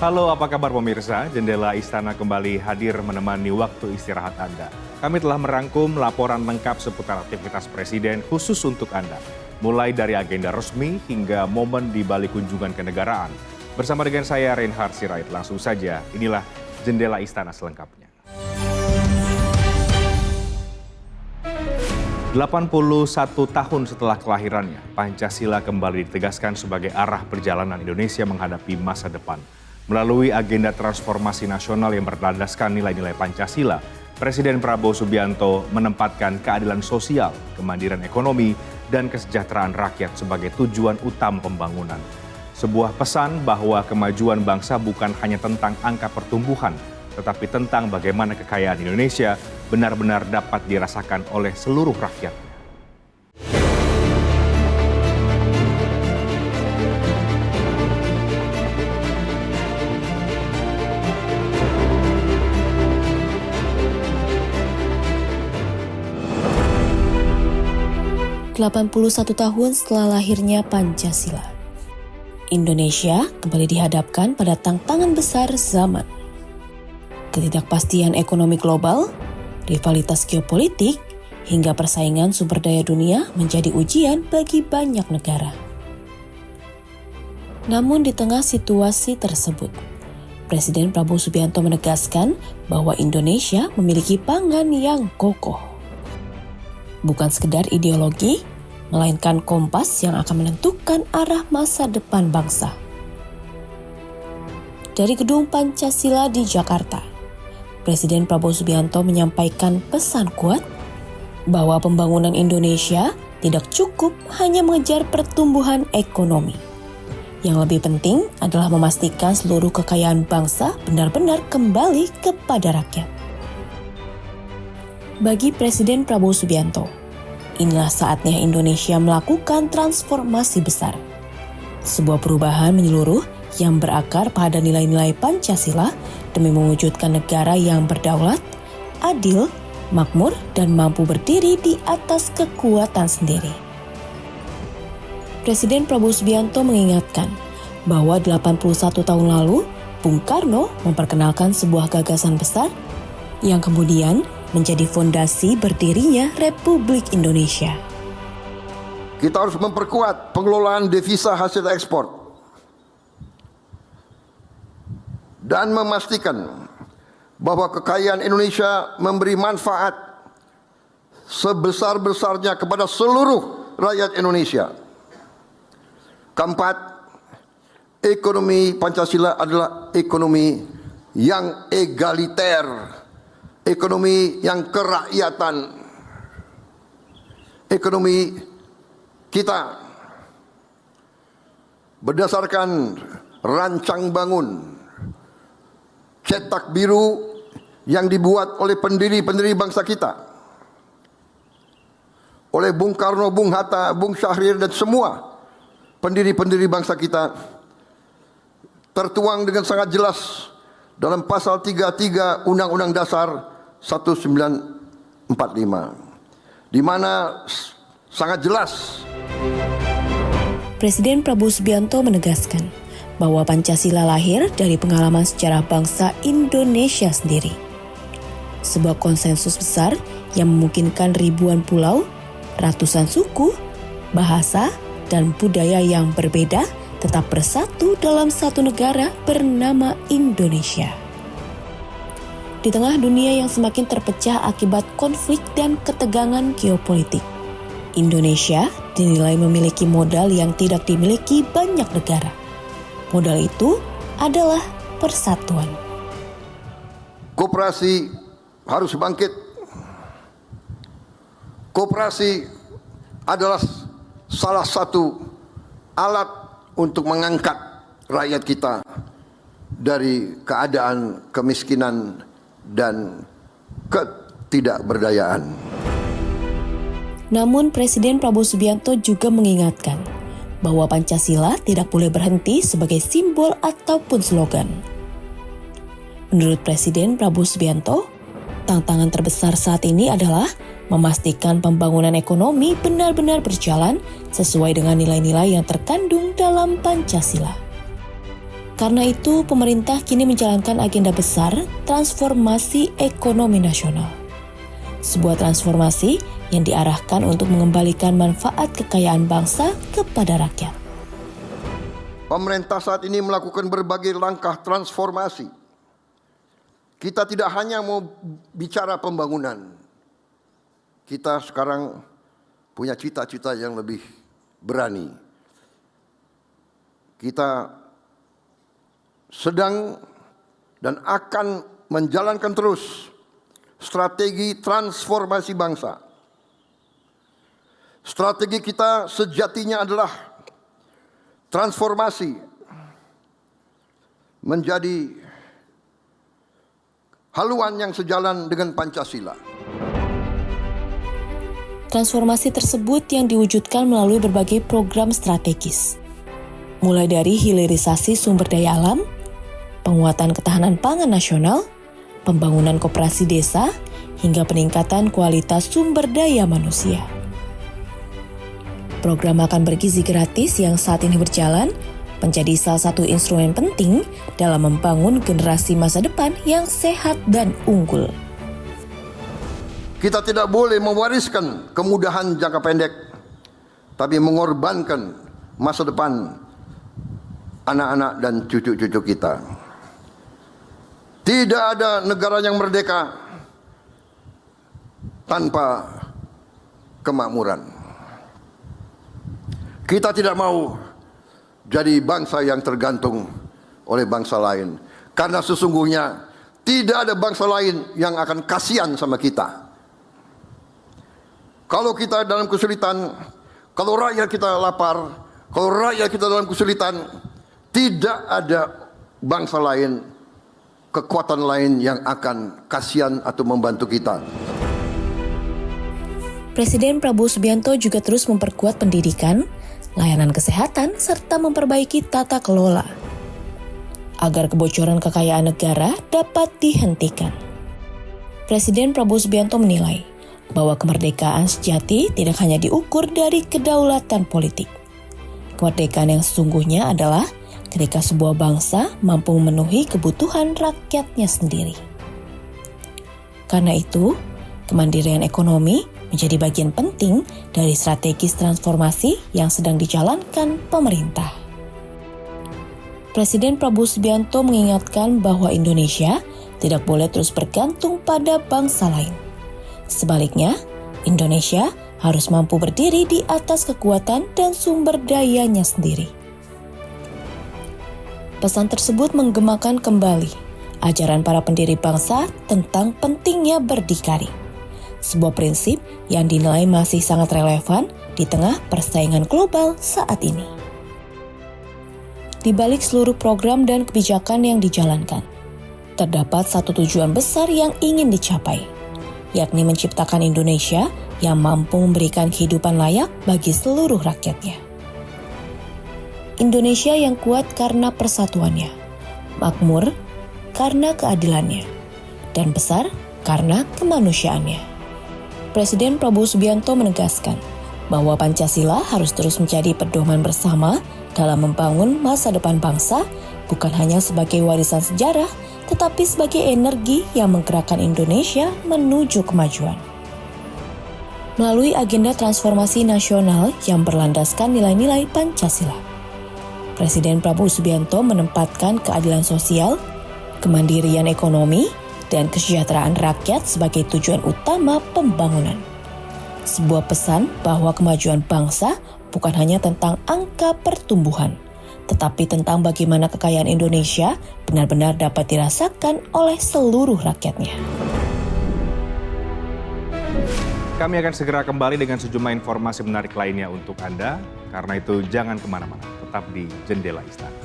Halo, apa kabar pemirsa? Jendela Istana kembali hadir menemani waktu istirahat Anda. Kami telah merangkum laporan lengkap seputar aktivitas Presiden khusus untuk Anda. Mulai dari agenda resmi hingga momen di balik kunjungan kenegaraan. Bersama dengan saya Reinhard Sirait, langsung saja inilah Jendela Istana selengkapnya. 81 tahun setelah kelahirannya, Pancasila kembali ditegaskan sebagai arah perjalanan Indonesia menghadapi masa depan. Melalui agenda transformasi nasional yang berlandaskan nilai-nilai Pancasila, Presiden Prabowo Subianto menempatkan keadilan sosial, kemandirian ekonomi, dan kesejahteraan rakyat sebagai tujuan utama pembangunan. Sebuah pesan bahwa kemajuan bangsa bukan hanya tentang angka pertumbuhan, tetapi tentang bagaimana kekayaan Indonesia benar-benar dapat dirasakan oleh seluruh rakyatnya. ...81 tahun setelah lahirnya Pancasila, Indonesia kembali dihadapkan pada tantangan besar zaman. Ketidakpastian ekonomi global, rivalitas geopolitik, hingga persaingan sumber daya dunia menjadi ujian bagi banyak negara. Namun di tengah situasi tersebut, Presiden Prabowo Subianto menegaskan bahwa Indonesia memiliki pangan yang kokoh. Bukan sekedar ideologi, melainkan kompas yang akan menentukan arah masa depan bangsa. Dari Gedung Pancasila di Jakarta, Presiden Prabowo Subianto menyampaikan pesan kuat bahwa pembangunan Indonesia tidak cukup hanya mengejar pertumbuhan ekonomi. Yang lebih penting adalah memastikan seluruh kekayaan bangsa benar-benar kembali kepada rakyat. Bagi Presiden Prabowo Subianto, inilah saatnya Indonesia melakukan transformasi besar. Sebuah perubahan menyeluruh yang berakar pada nilai-nilai Pancasila demi mewujudkan negara yang berdaulat, adil, makmur, dan mampu berdiri di atas kekuatan sendiri. Presiden Prabowo Subianto mengingatkan bahwa 81 tahun lalu, Bung Karno memperkenalkan sebuah gagasan besar yang kemudian menjadi fondasi berdirinya Republik Indonesia. Kita harus memperkuat pengelolaan devisa hasil ekspor dan memastikan bahwa kekayaan Indonesia memberi manfaat sebesar-besarnya kepada seluruh rakyat Indonesia. Keempat, ekonomi Pancasila adalah ekonomi yang egaliter. Ekonomi yang kerakyatan, ekonomi kita berdasarkan rancang bangun, cetak biru yang dibuat oleh pendiri-pendiri bangsa kita, oleh Bung Karno, Bung Hatta, Bung Syahrir, dan semua pendiri-pendiri bangsa kita, tertuang dengan sangat jelas dalam pasal 33 Undang-Undang Dasar 1945, di mana sangat jelas Presiden Prabowo Subianto menegaskan bahwa Pancasila lahir dari pengalaman sejarah bangsa Indonesia sendiri. Sebuah konsensus besar yang memungkinkan ribuan pulau, ratusan suku, bahasa, dan budaya yang berbeda tetap bersatu dalam satu negara bernama Indonesia. Di tengah dunia yang semakin terpecah akibat konflik dan ketegangan geopolitik, Indonesia dinilai memiliki modal yang tidak dimiliki banyak negara. Modal itu adalah persatuan. Koperasi harus bangkit. Koperasi adalah salah satu alat untuk mengangkat rakyat kita dari keadaan kemiskinan dan ketidakberdayaan. Namun Presiden Prabowo Subianto juga mengingatkan bahwa Pancasila tidak boleh berhenti sebagai simbol ataupun slogan. Menurut Presiden Prabowo Subianto, tantangan terbesar saat ini adalah memastikan pembangunan ekonomi benar-benar berjalan sesuai dengan nilai-nilai yang terkandung dalam Pancasila. Karena itu, pemerintah kini menjalankan agenda besar transformasi ekonomi nasional. Sebuah transformasi yang diarahkan untuk mengembalikan manfaat kekayaan bangsa kepada rakyat. Pemerintah saat ini melakukan berbagai langkah transformasi. Kita tidak hanya mau bicara pembangunan. Kita sekarang punya cita-cita yang lebih berani. Kita sedang dan akan menjalankan terus strategi transformasi bangsa. Strategi kita sejatinya adalah transformasi menjadi haluan yang sejalan dengan Pancasila. Transformasi tersebut yang diwujudkan melalui berbagai program strategis. Mulai dari hilirisasi sumber daya alam, penguatan ketahanan pangan nasional, pembangunan koperasi desa, hingga peningkatan kualitas sumber daya manusia. Program makan bergizi gratis yang saat ini berjalan menjadi salah satu instrumen penting dalam membangun generasi masa depan yang sehat dan unggul. Kita tidak boleh mewariskan kemudahan jangka pendek, tapi mengorbankan masa depan anak-anak dan cucu-cucu kita. Tidak ada negara yang merdeka tanpa kemakmuran. Kita tidak mau jadi bangsa yang tergantung oleh bangsa lain. Karena sesungguhnya tidak ada bangsa lain yang akan kasihan sama kita. Kalau kita dalam kesulitan, kalau rakyat kita lapar, kalau rakyat kita dalam kesulitan, tidak ada bangsa lain, kekuatan lain yang akan kasihan atau membantu kita. Presiden Prabowo Subianto juga terus memperkuat pendidikan, layanan kesehatan, serta memperbaiki tata kelola agar kebocoran kekayaan negara dapat dihentikan. Presiden Prabowo Subianto menilai bahwa kemerdekaan sejati tidak hanya diukur dari kedaulatan politik. Kemerdekaan yang sesungguhnya adalah ketika sebuah bangsa mampu memenuhi kebutuhan rakyatnya sendiri. Karena itu, kemandirian ekonomi menjadi bagian penting dari strategis transformasi yang sedang dijalankan pemerintah. Presiden Prabowo Subianto mengingatkan bahwa Indonesia tidak boleh terus bergantung pada bangsa lain. Sebaliknya, Indonesia harus mampu berdiri di atas kekuatan dan sumber dayanya sendiri. Pesan tersebut menggemakan kembali ajaran para pendiri bangsa tentang pentingnya berdikari. Sebuah prinsip yang dinilai masih sangat relevan di tengah persaingan global saat ini. Di balik seluruh program dan kebijakan yang dijalankan, terdapat satu tujuan besar yang ingin dicapai, yakni menciptakan Indonesia yang mampu memberikan kehidupan layak bagi seluruh rakyatnya. Indonesia yang kuat karena persatuannya, makmur karena keadilannya, dan besar karena kemanusiaannya. Presiden Prabowo Subianto menegaskan bahwa Pancasila harus terus menjadi pedoman bersama dalam membangun masa depan bangsa, bukan hanya sebagai warisan sejarah, tetapi sebagai energi yang menggerakkan Indonesia menuju kemajuan. Melalui agenda transformasi nasional yang berlandaskan nilai-nilai Pancasila, Presiden Prabowo Subianto menempatkan keadilan sosial, kemandirian ekonomi, dan kesejahteraan rakyat sebagai tujuan utama pembangunan. Sebuah pesan bahwa kemajuan bangsa bukan hanya tentang angka pertumbuhan, tetapi tentang bagaimana kekayaan Indonesia benar-benar dapat dirasakan oleh seluruh rakyatnya. Kami akan segera kembali dengan sejumlah informasi menarik lainnya untuk Anda. Karena itu jangan kemana-mana, tetap di Jendela Istana.